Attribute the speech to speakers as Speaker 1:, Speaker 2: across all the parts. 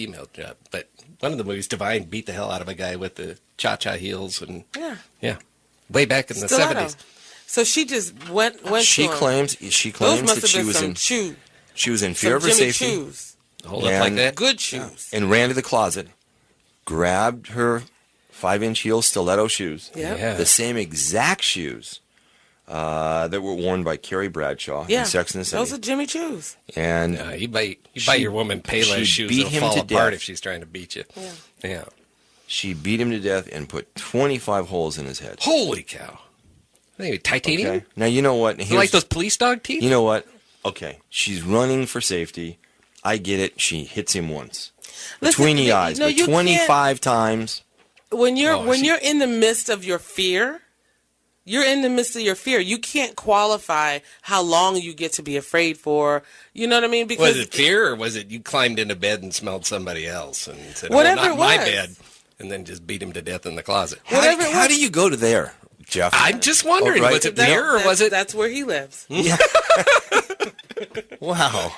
Speaker 1: female job. But one of the movies, Divine beat the hell out of a guy with the cha-cha heels. And yeah. Way back in the 70s.
Speaker 2: So she just went
Speaker 3: she
Speaker 2: to him.
Speaker 3: claims that she was in fear of her safety.
Speaker 2: Shoes.
Speaker 1: Hold up like that.
Speaker 2: Good shoes.
Speaker 3: And ran to the closet, grabbed her 5-inch heel stiletto shoes.
Speaker 2: Yeah.
Speaker 3: The same exact shoes that were worn by Carrie Bradshaw in Sex and the City.
Speaker 2: Those are Jimmy Choos.
Speaker 3: And
Speaker 1: you buy your woman Payless shoes,
Speaker 3: beat
Speaker 1: it'll
Speaker 3: him
Speaker 1: fall
Speaker 3: to
Speaker 1: apart
Speaker 3: death.
Speaker 1: if she's trying to beat you. Yeah.
Speaker 3: She beat him to death and put 25 holes in his head.
Speaker 1: Holy cow. Titanium?
Speaker 3: Okay. Now, you know what?
Speaker 1: Like those police dog teeth?
Speaker 3: You know what? Okay. She's running for safety. I get it. She hits him once. Between the eyes. But 25 times.
Speaker 2: When you're in the midst of your fear, you can't qualify how long you get to be afraid for. You know what I mean? Because
Speaker 1: was it fear, or was it you climbed into bed and smelled somebody else and said,
Speaker 2: whatever
Speaker 1: not
Speaker 2: it
Speaker 1: my
Speaker 2: was.
Speaker 1: bed, and then just beat him to death in the closet?
Speaker 3: How do you go to there, Jeff?
Speaker 1: I'm just wondering, was it fear, or was it...
Speaker 2: That's where he lives.
Speaker 3: Yeah. Wow.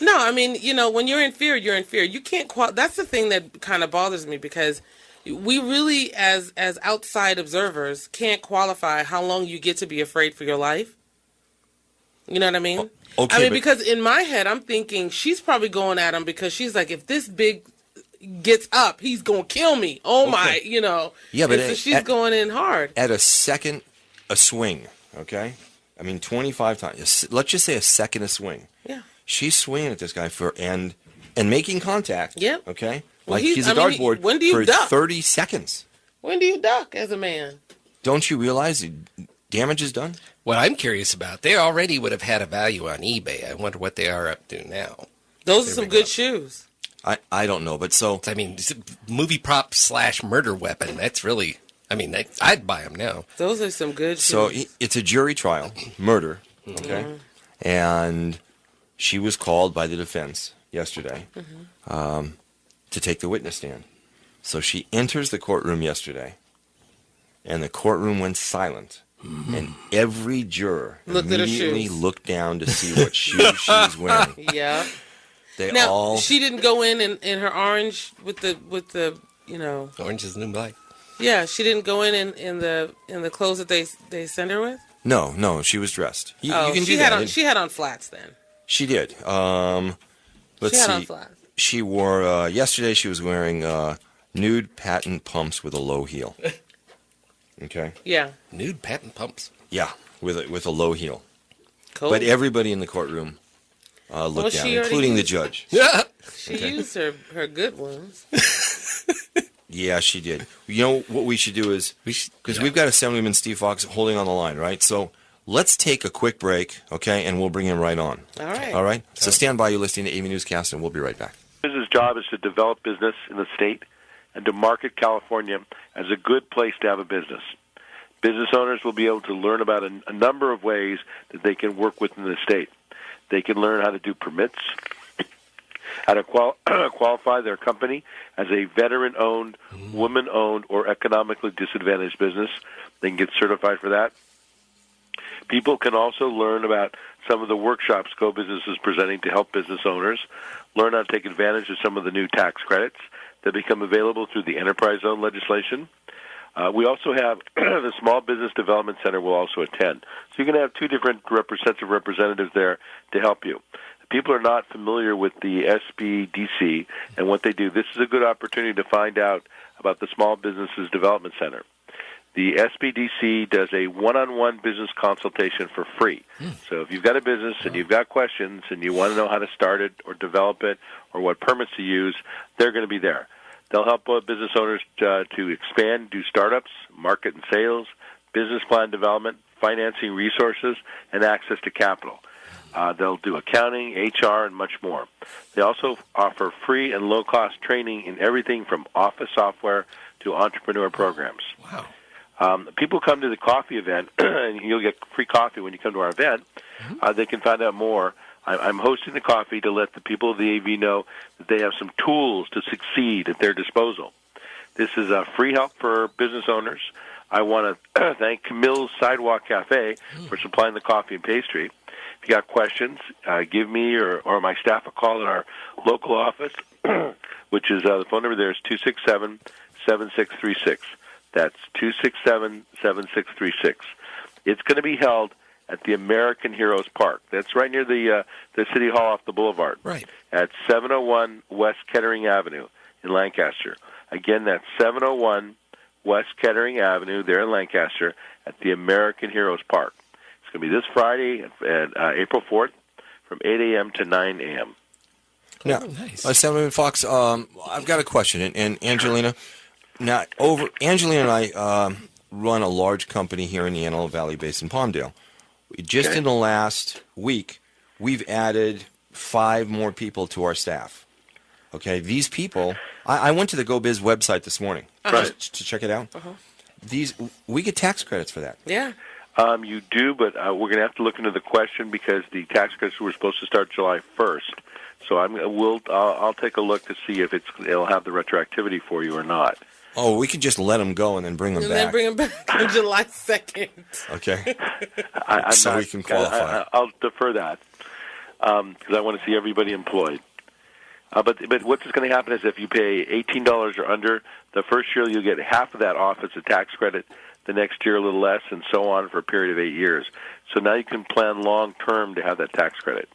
Speaker 2: No, I mean, when you're in fear, you're in fear. You can't that's the thing that kind of bothers me, because we really, as outside observers, can't qualify how long you get to be afraid for your life. You know what I mean?
Speaker 3: Okay,
Speaker 2: I mean, because in my head, I'm thinking she's probably going at him because she's like, if this big gets up, he's going to kill me. Oh, my,
Speaker 3: Yeah, but
Speaker 2: so she's going in hard.
Speaker 3: At a swing, okay? I mean, 25 times. Let's just say a second a swing.
Speaker 2: Yeah.
Speaker 3: She's swinging at this guy and making contact.
Speaker 2: Yep.
Speaker 3: Okay?
Speaker 2: Well,
Speaker 3: like he's a dartboard for
Speaker 2: duck?
Speaker 3: 30 seconds.
Speaker 2: When do you duck as a man?
Speaker 3: Don't you realize the damage is done?
Speaker 1: What I'm curious about, they already would have had a value on eBay. I wonder what they are up to now.
Speaker 2: Those are some good shoes.
Speaker 3: I don't know, but so...
Speaker 1: I mean, movie prop / murder weapon. That's really... I mean, I'd buy them now.
Speaker 2: Those are some good shoes.
Speaker 3: So it's a jury trial, murder, okay? Mm-hmm. And she was called by the defense yesterday to take the witness stand. So she enters the courtroom yesterday, and the courtroom went silent. Mm-hmm. And every juror immediately looked down to see what shoes she was wearing.
Speaker 2: Yeah. She didn't go in her orange with the
Speaker 1: Orange is the new black.
Speaker 3: Yeah,
Speaker 2: she didn't go in the clothes that they sent her with?
Speaker 3: No, she was dressed. You can
Speaker 2: she
Speaker 3: do
Speaker 2: had
Speaker 3: that.
Speaker 2: She had on flats then.
Speaker 3: She did. Let's see.
Speaker 2: On flats.
Speaker 3: She wore yesterday. She was wearing nude patent pumps with a low heel. Okay.
Speaker 2: Yeah.
Speaker 1: Nude patent pumps.
Speaker 3: Yeah, with a low heel.
Speaker 2: Cool.
Speaker 3: But everybody in the courtroom looked down, including the judge.
Speaker 1: Yeah.
Speaker 2: She used her good ones.
Speaker 3: Yeah, she did. You know what we should do is, because we've got Assemblyman Steve Fox holding on the line, right? So let's take a quick break, okay, and we'll bring him right on.
Speaker 2: All right.
Speaker 3: So stand by. You're listening to AVNewsCast, and we'll be right back.
Speaker 4: Business job is to develop business in the state and to market California as a good place to have a business. Business owners will be able to learn about a number of ways that they can work within the state. They can learn how to do permits, how to qualify their company as a veteran-owned, woman-owned, or economically disadvantaged business. They can get certified for that. People can also learn about some of the workshops GoBusiness is presenting to help business owners learn how to take advantage of some of the new tax credits that become available through the Enterprise Zone legislation. We also have the Small Business Development Center will also attend. So you're going to have two different sets of representatives there to help you. People are not familiar with the SBDC and what they do. This is a good opportunity to find out about the Small Businesses Development Center. The SBDC does a one-on-one business consultation for free. So if you've got a business and you've got questions and you want to know how to start it or develop it or what permits to use, they're going to be there. They'll help business owners to expand, do startups, market and sales, business plan development, financing resources, and access to capital. They'll do accounting, HR, and much more. They also offer free and low-cost training in everything from office software to entrepreneur programs.
Speaker 1: Wow.
Speaker 4: People come to the coffee event, and you'll get free coffee when you come to our event. They can find out more. I'm hosting the coffee to let the people of the AV know that they have some tools to succeed at their disposal. This is free help for business owners. I want to thank Camille's Sidewalk Cafe for supplying the coffee and pastry. If you got questions, give me or my staff a call at our local office. which is the phone number there is 267-7636. That's 267-7636. It's going to be held at the American Heroes Park. That's right near the City Hall off the Boulevard.
Speaker 1: Right.
Speaker 4: At 701 West Kettering Avenue in Lancaster. Again, that's 701 West Kettering Avenue there in Lancaster at the American Heroes Park. It's going to be this Friday, April 4th, from 8 a.m. to 9 a.m.
Speaker 3: Now,
Speaker 1: nice.
Speaker 3: Assemblyman Fox, I've got a question, and Angelina. Now, Angelina and I run a large company here in the Antelope Valley based in Palmdale. Just in the last week, we've added 5 more people to our staff. Okay, these people, I went to the GoBiz website this morning just to check it out. We get tax credits for that.
Speaker 2: Yeah.
Speaker 4: You do, but we're going to have to look into the question because the tax credits were supposed to start July 1st. So I'll take a look to see if it'll have the retroactivity for you or not.
Speaker 3: Oh, we could just let them go and then bring them back.
Speaker 2: And then bring them back on July 2nd.
Speaker 3: Okay.
Speaker 4: We
Speaker 3: can qualify.
Speaker 4: I'll defer that because I want to see everybody employed. But what's going to happen is if you pay $18 or under, the first year you'll get half of that off as a tax credit, the next year a little less, and so on for a period of 8 years. So now you can plan long-term to have that tax credit.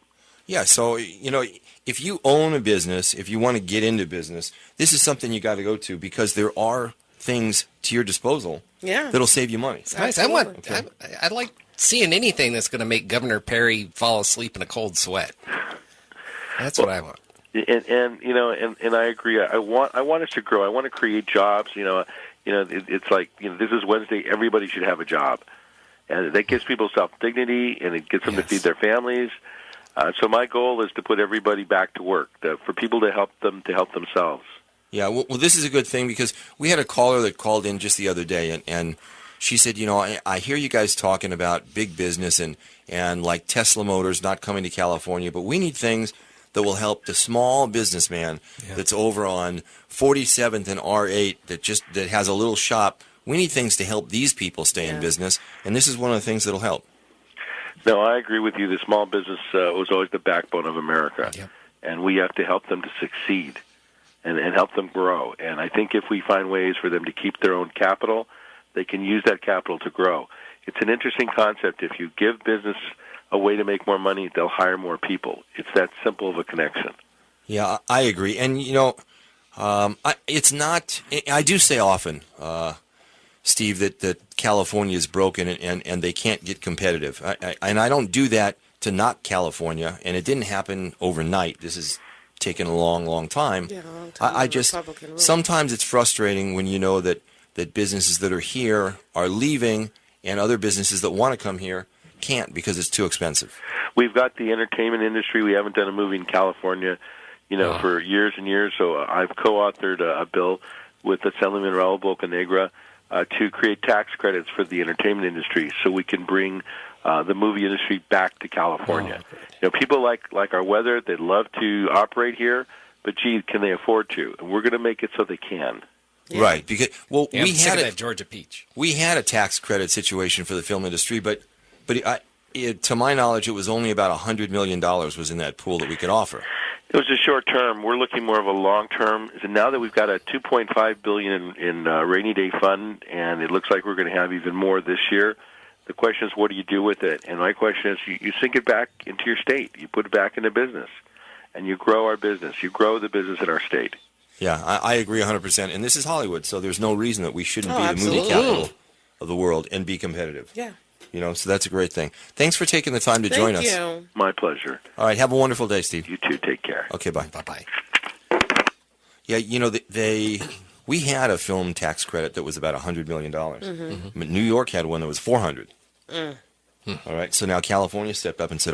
Speaker 3: Yeah, so, if you own a business, if you want to get into business, this is something you got to go to because there are things to your disposal that'll save you money.
Speaker 1: It's nice. I like seeing anything that's going to make Governor Perry fall asleep in a cold sweat. That's what I want.
Speaker 4: And I agree. I want us to grow. I want to create jobs. It's like this is Wednesday. Everybody should have a job, and that gives people self-dignity, and it gets them to feed their families. So my goal is to put everybody back to work, for people to help themselves.
Speaker 3: Yeah, well, this is a good thing because we had a caller that called in just the other day, and she said, I hear you guys talking about big business and like Tesla Motors not coming to California, but we need things that will help the small businessman that's over on 47th and R8 that has a little shop. We need things to help these people stay in business, and this is one of the things that'll help.
Speaker 4: No, I agree with you. The small business was always the backbone of America, and we have to help them to succeed and help them grow. And I think if we find ways for them to keep their own capital, they can use that capital to grow. It's an interesting concept. If you give business a way to make more money, they'll hire more people. It's that simple of a connection.
Speaker 3: Yeah, I agree. And, it's not – I do say often, Steve, that California is broken and they can't get competitive. And I don't do that to knock California, and it didn't happen overnight. This has taken a long, long time. Yeah, a long time. I just – sometimes it's frustrating when you know that businesses that are here are leaving and other businesses that want to come here can't because it's too expensive.
Speaker 4: We've got the entertainment industry. We haven't done a movie in California, for years and years. So I've co-authored a bill with Assemblyman Raul Bocanegra to create tax credits for the entertainment industry so we can bring the movie industry back to California. People like our weather. They'd love to operate here, but gee, can they afford to? And we're going to make it so they can.
Speaker 3: Yeah. Right, because
Speaker 1: we had that Georgia peach.
Speaker 3: We had a tax credit situation for the film industry, but to my knowledge, it was only about $100 million was in that pool that we could offer.
Speaker 4: It was a short term. We're looking more of a long term. So now that we've got a $2.5 billion in rainy day fund, and it looks like we're going to have even more this year. The question is, what do you do with it? And my question is, you sink it back into your state. You put it back into business, and you grow our business. You grow the business in our state.
Speaker 3: Yeah, I agree 100%. And this is Hollywood, so there's no reason that we shouldn't be the movie capital of the world and be competitive.
Speaker 2: Yeah.
Speaker 3: So that's a great thing. Thanks for taking the time to join us.
Speaker 2: Thank you.
Speaker 4: My pleasure.
Speaker 3: All right, have a wonderful day, Steve.
Speaker 4: You too. Take care.
Speaker 3: Okay, bye.
Speaker 1: Bye-bye.
Speaker 3: Yeah, we had a film tax credit that was about $100 million. Mm-hmm. New York had one that was $400. All right, so now California stepped up and said,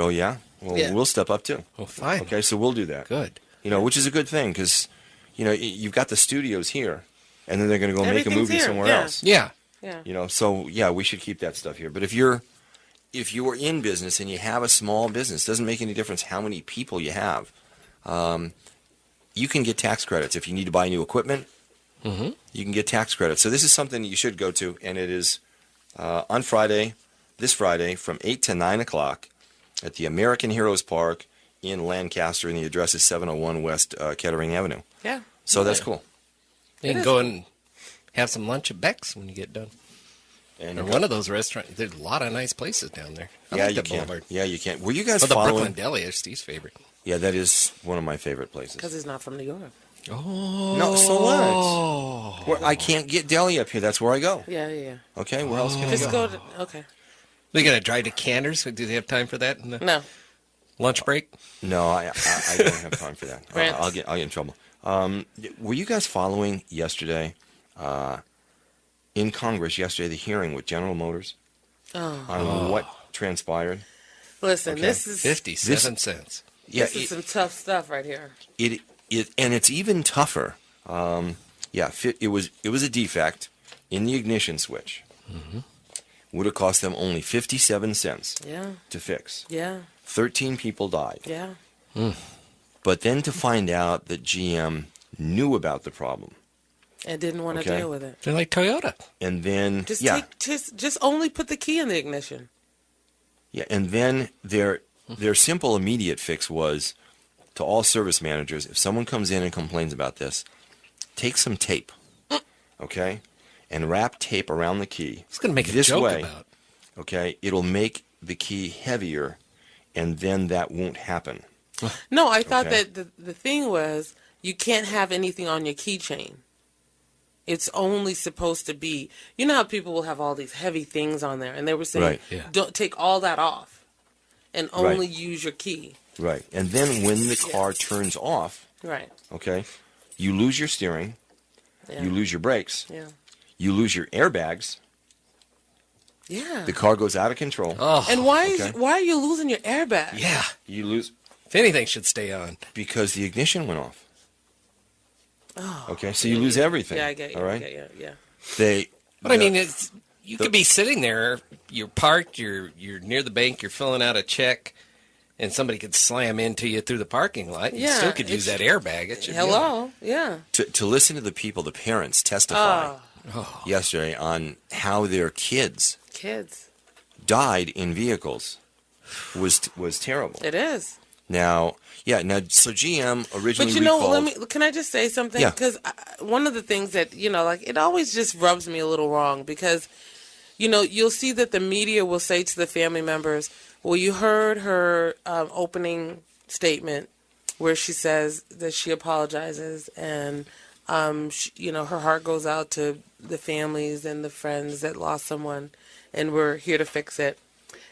Speaker 3: we'll step up too.
Speaker 1: Well, fine.
Speaker 3: Okay, so we'll do that.
Speaker 1: Good.
Speaker 3: Which is a good thing because, you've got the studios here, and then they're going to go make a movie somewhere else.
Speaker 1: Yeah.
Speaker 2: Yeah.
Speaker 3: So we should keep that stuff here. But if you're in business and you have a small business, doesn't make any difference how many people you have. You can get tax credits if you need to buy new equipment. Mm-hmm. You can get tax credits. So this is something that you should go to, and it is on this Friday, from 8 to 9 o'clock at the American Heroes Park in Lancaster, and the address is 701 West Kettering Avenue.
Speaker 2: Yeah.
Speaker 3: So that's cool.
Speaker 1: You can go and have some lunch at Beck's when you get done.
Speaker 3: And
Speaker 1: Or one of those restaurants. There's a lot of nice places down there. I
Speaker 3: yeah,
Speaker 1: like
Speaker 3: you
Speaker 1: the
Speaker 3: can.
Speaker 1: Boulevard.
Speaker 3: Yeah, you can. Were you guys
Speaker 1: But the
Speaker 3: following?
Speaker 1: Brooklyn Deli is Steve's favorite.
Speaker 3: Yeah, that is one of my favorite places.
Speaker 2: Because he's not from New York.
Speaker 1: Oh.
Speaker 3: No, so what? Where I can't get deli up here. That's where I go.
Speaker 2: Yeah.
Speaker 3: Okay, where else can I
Speaker 2: Just
Speaker 3: go?
Speaker 2: go to, okay.
Speaker 1: They got to drive to Canders? Do they have time for that in the
Speaker 2: No.
Speaker 1: lunch break?
Speaker 3: No, I don't have time for that.
Speaker 2: Grant.
Speaker 3: I'll get in trouble. Were you guys following yesterday, in Congress yesterday, the hearing with General Motors on what transpired?
Speaker 2: Listen,
Speaker 3: Okay.
Speaker 2: this is
Speaker 1: 57 cents.
Speaker 3: Yeah,
Speaker 2: this is some tough stuff right here.
Speaker 3: it and it's even tougher. It was a defect in the ignition switch. Would have cost them only 57 cents
Speaker 2: Yeah.
Speaker 3: to fix.
Speaker 2: Yeah.
Speaker 3: 13 people died.
Speaker 2: Yeah.
Speaker 3: But then to find out that GM knew about the problem,
Speaker 2: And didn't want to
Speaker 3: Okay.
Speaker 2: deal with it.
Speaker 1: They're like Toyota.
Speaker 3: and then
Speaker 2: Just just only put the key in the ignition.
Speaker 3: and then their simple immediate fix was to all service managers, if someone comes in and complains about this, take some tape, okay, and wrap tape around the key.
Speaker 1: It's going to make a
Speaker 3: This
Speaker 1: joke
Speaker 3: way,
Speaker 1: about.
Speaker 3: Okay, it'll make the key heavier, and then that won't happen.
Speaker 2: No, I thought
Speaker 3: Okay.
Speaker 2: that the thing was you can't have anything on your keychain. It's only supposed to be, you know how people will have all these heavy things on there, and they were saying,
Speaker 3: Right.
Speaker 1: Yeah.
Speaker 2: don't take all that off and only use your key.
Speaker 3: Right, and then when the car turns off,
Speaker 2: Right.
Speaker 3: okay, you lose your steering,
Speaker 2: Yeah.
Speaker 3: you lose your brakes,
Speaker 2: Yeah.
Speaker 3: you lose your airbags,
Speaker 2: Yeah.
Speaker 3: the car goes out of control.
Speaker 1: Oh,
Speaker 2: And why
Speaker 3: Okay.
Speaker 2: why are you losing your airbag?
Speaker 1: yeah.
Speaker 3: You lose
Speaker 1: If anything should stay on.
Speaker 3: because the ignition went off.
Speaker 2: Oh.
Speaker 3: Okay, so you lose everything.
Speaker 2: Yeah, I get you.
Speaker 3: All right,
Speaker 2: Yeah.
Speaker 3: they.
Speaker 1: But I mean, you could be sitting there, you're parked, you're near the bank, you're filling out a check, and somebody could slam into you through the parking lot. You
Speaker 2: Yeah,
Speaker 1: still could use
Speaker 2: it's-
Speaker 1: that airbag. It should be on.
Speaker 2: Hello. Yeah.
Speaker 3: to listen to the people, the parents testify
Speaker 2: Oh,
Speaker 3: yesterday on how their kids
Speaker 2: kids.
Speaker 3: died in vehicles was terrible.
Speaker 2: It is.
Speaker 3: Now, so GM originally
Speaker 2: But you know,
Speaker 3: recalled.
Speaker 2: can I just say something?
Speaker 3: Yeah.
Speaker 2: Because one of the things that, like, it always just rubs me a little wrong because, you'll see that the media will say to the family members, well, you heard her opening statement where she says that she apologizes and, her heart goes out to the families and the friends that lost someone and we're here to fix it.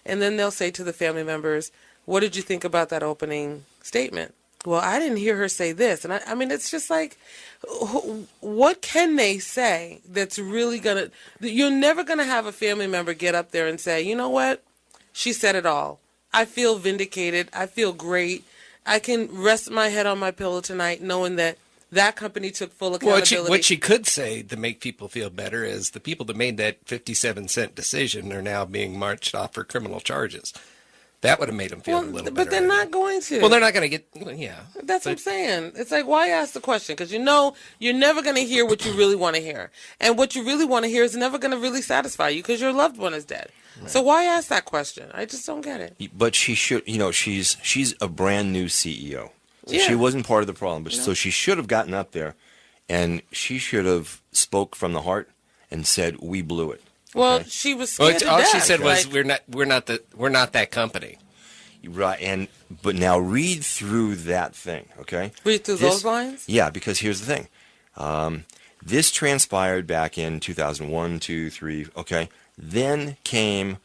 Speaker 2: And then they'll say to the family members, what did you think about that opening statement? Well, I didn't hear her say this. And I mean, it's just like, what can they say that's really going to, you're never going to have a family member get up there and say, you know what? She said it all. I feel vindicated. I feel great. I can rest my head on my pillow tonight knowing that company took full accountability.
Speaker 1: What she could say to make people feel better is the people that made that 57-cent decision are now being marched off for criminal charges. That would have made them feel a little better.
Speaker 2: But they're not going to.
Speaker 1: Well, they're not going to get, yeah.
Speaker 2: That's what I'm saying. It's like, why ask the question? Because you're never going to hear what you really want to hear. And what you really want to hear is never going to really satisfy you because your loved one is dead. Right. So why ask that question? I just don't get it.
Speaker 3: But she should, she's a brand new CEO. So
Speaker 2: Yeah.
Speaker 3: she wasn't part of the problem. But so she should have gotten up there and she should have spoke from the heart and said, we blew it.
Speaker 2: Well,
Speaker 3: Okay?
Speaker 2: she was
Speaker 1: Well,
Speaker 2: scared to
Speaker 1: all
Speaker 2: death.
Speaker 1: she said was,
Speaker 2: Like,
Speaker 1: we're not that company.
Speaker 3: Right, but now read through that thing, okay?
Speaker 2: read through those lines?
Speaker 3: Yeah, because here's the thing. This transpired back in 2001, 2, 3, okay? Then came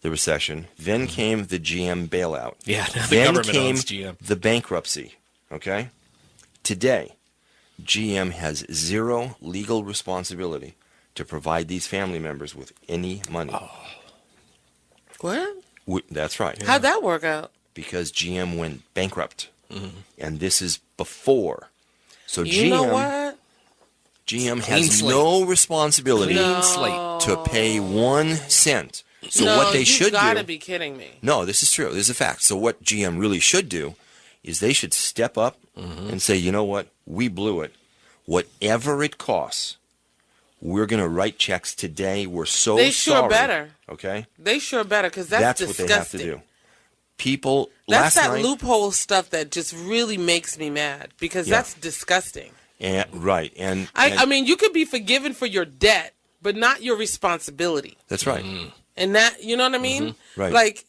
Speaker 3: the recession. Then came the GM bailout.
Speaker 1: Yeah, now the
Speaker 3: then
Speaker 1: government
Speaker 3: came
Speaker 1: owns GM.
Speaker 3: the bankruptcy, okay? Today, GM has zero legal responsibility to provide these family members with any money.
Speaker 2: What?
Speaker 3: That's right.
Speaker 2: How'd that work out?
Speaker 3: Because GM went bankrupt. And this is before. So
Speaker 2: You know what?
Speaker 3: GM
Speaker 1: Clean
Speaker 3: has
Speaker 1: slate.
Speaker 3: no responsibility
Speaker 1: Clean slate.
Speaker 3: to pay 1 cent. So
Speaker 2: no,
Speaker 3: what they
Speaker 2: you've
Speaker 3: should
Speaker 2: got to
Speaker 3: do.
Speaker 2: be kidding me.
Speaker 3: No, this is true. This is a fact. So what GM really should do is they should step up and say, you know what? We blew it. Whatever it costs, we're going to write checks today. We're so
Speaker 2: They sure
Speaker 3: sorry.
Speaker 2: better.
Speaker 3: Okay?
Speaker 2: They sure better because that's
Speaker 3: what
Speaker 2: disgusting.
Speaker 3: they have to do. people
Speaker 2: That's
Speaker 3: last
Speaker 2: that
Speaker 3: night.
Speaker 2: loophole stuff that just really makes me mad because
Speaker 3: Yeah.
Speaker 2: that's disgusting.
Speaker 3: And, right. And
Speaker 2: I mean, you could be forgiven for your debt, but not your responsibility.
Speaker 3: that's right.
Speaker 2: And that, you know what I mean?
Speaker 3: Right.
Speaker 2: Like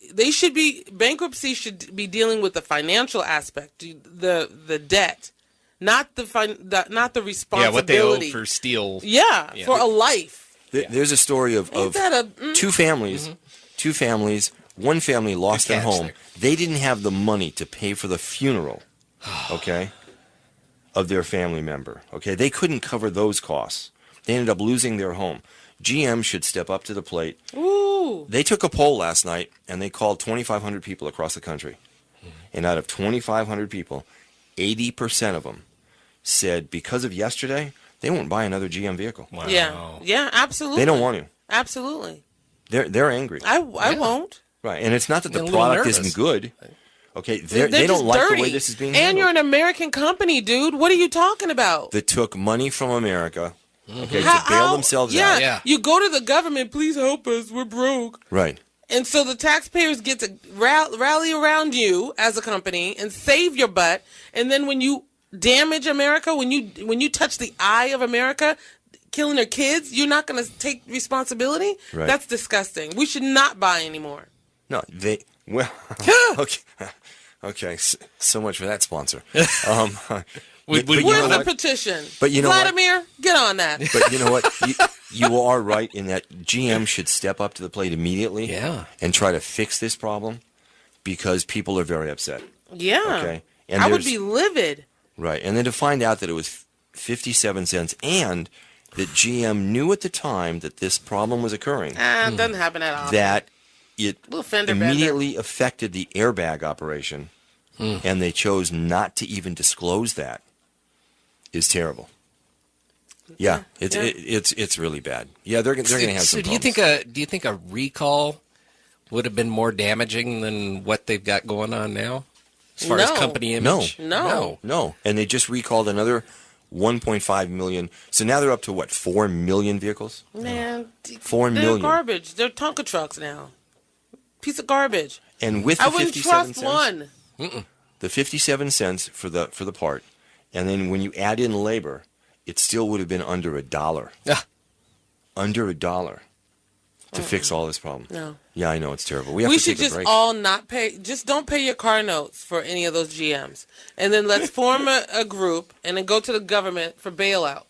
Speaker 2: bankruptcy should be dealing with the financial aspect, the debt, not the responsibility.
Speaker 1: Yeah, what they owe for steel.
Speaker 2: Yeah, for a life.
Speaker 3: There's a story of
Speaker 2: Ain't that
Speaker 3: two families. Two families. One family lost their
Speaker 1: catch
Speaker 3: home.
Speaker 1: there.
Speaker 3: They didn't have the money to pay for the funeral, okay, of their family member. Okay, they couldn't cover those costs. They ended up losing their home. GM should step up to the plate.
Speaker 2: Ooh.
Speaker 3: They took a poll last night, and they called 2,500 people across the country. And out of 2,500 people, 80% of them said because of yesterday, they won't buy another GM vehicle.
Speaker 1: Wow.
Speaker 2: Yeah, absolutely.
Speaker 3: They don't want to.
Speaker 2: Absolutely.
Speaker 3: They're angry.
Speaker 2: I won't.
Speaker 3: Right, and it's not that
Speaker 1: They're
Speaker 3: the
Speaker 1: a little
Speaker 3: product
Speaker 1: nervous.
Speaker 3: isn't good. Okay,
Speaker 2: They're
Speaker 3: they don't
Speaker 2: just
Speaker 3: like
Speaker 2: dirty.
Speaker 3: the way this is being
Speaker 2: And
Speaker 3: handled.
Speaker 2: you're an American company, dude. What are you talking about?
Speaker 3: That took money from America, okay, to bail themselves
Speaker 2: yeah,
Speaker 3: out.
Speaker 1: Yeah.
Speaker 2: You go to the government, please help us. We're broke.
Speaker 3: Right.
Speaker 2: And so the taxpayers get to rally around you as a company and save your butt. And then when you damage America, when you touch the eye of America, killing their kids, you're not going to take responsibility?
Speaker 3: Right.
Speaker 2: That's disgusting. We should not buy anymore.
Speaker 3: No, okay. Okay, so much for that sponsor.
Speaker 1: Would
Speaker 3: but
Speaker 1: you
Speaker 2: Where's
Speaker 3: know
Speaker 2: the
Speaker 3: what?
Speaker 2: petition?
Speaker 3: But you know what?
Speaker 2: Vladimir, get on that.
Speaker 3: But you know what? You are right in that GM should step up to the plate immediately and try to fix this problem because people are very upset.
Speaker 2: Yeah.
Speaker 3: Okay. And
Speaker 2: I would
Speaker 3: there's-
Speaker 2: be livid.
Speaker 3: Right. And then to find out that it was 57 cents and that GM knew at the time that this problem was occurring,
Speaker 2: It doesn't happen that often.
Speaker 3: that it
Speaker 2: Little fender bender.
Speaker 3: immediately affected the airbag operation, and they chose not to even disclose that, is terrible. Yeah, it's really bad. Yeah, they're going to have
Speaker 1: So
Speaker 3: some
Speaker 1: do you
Speaker 3: problems.
Speaker 1: think a recall would have been more damaging than what they've got going on now, as far as
Speaker 2: No.
Speaker 1: company image?
Speaker 2: No.
Speaker 3: No, and they just recalled another 1.5 million. So now they're up to what, 4 million vehicles?
Speaker 2: Man,
Speaker 3: 4
Speaker 2: they're
Speaker 3: million.
Speaker 2: garbage. They're Tonka trucks now. Piece of garbage.
Speaker 3: And with
Speaker 2: I
Speaker 3: the
Speaker 2: wouldn't
Speaker 3: 57
Speaker 2: trust
Speaker 3: cents,
Speaker 2: one.
Speaker 3: the 57 cents for the part, and then when you add in labor, it still would have been under $1.
Speaker 1: Ah.
Speaker 3: Under $1 to fix all this problem.
Speaker 2: No.
Speaker 3: Yeah, I know it's terrible. We have
Speaker 2: We
Speaker 3: to
Speaker 2: should
Speaker 3: take a
Speaker 2: just
Speaker 3: break.
Speaker 2: all not pay. Just don't pay your car notes for any of those GMs. And then let's form a group and then go to the government for bailout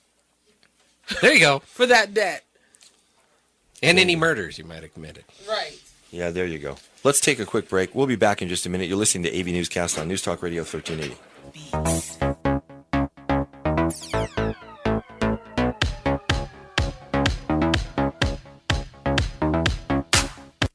Speaker 1: There you go.
Speaker 2: for that debt.
Speaker 1: And any murders you might have committed.
Speaker 2: Right.
Speaker 3: Yeah, there you go. Let's take a quick break. We'll be back in just a minute. You're listening to AV Newscast on News Talk Radio 1380.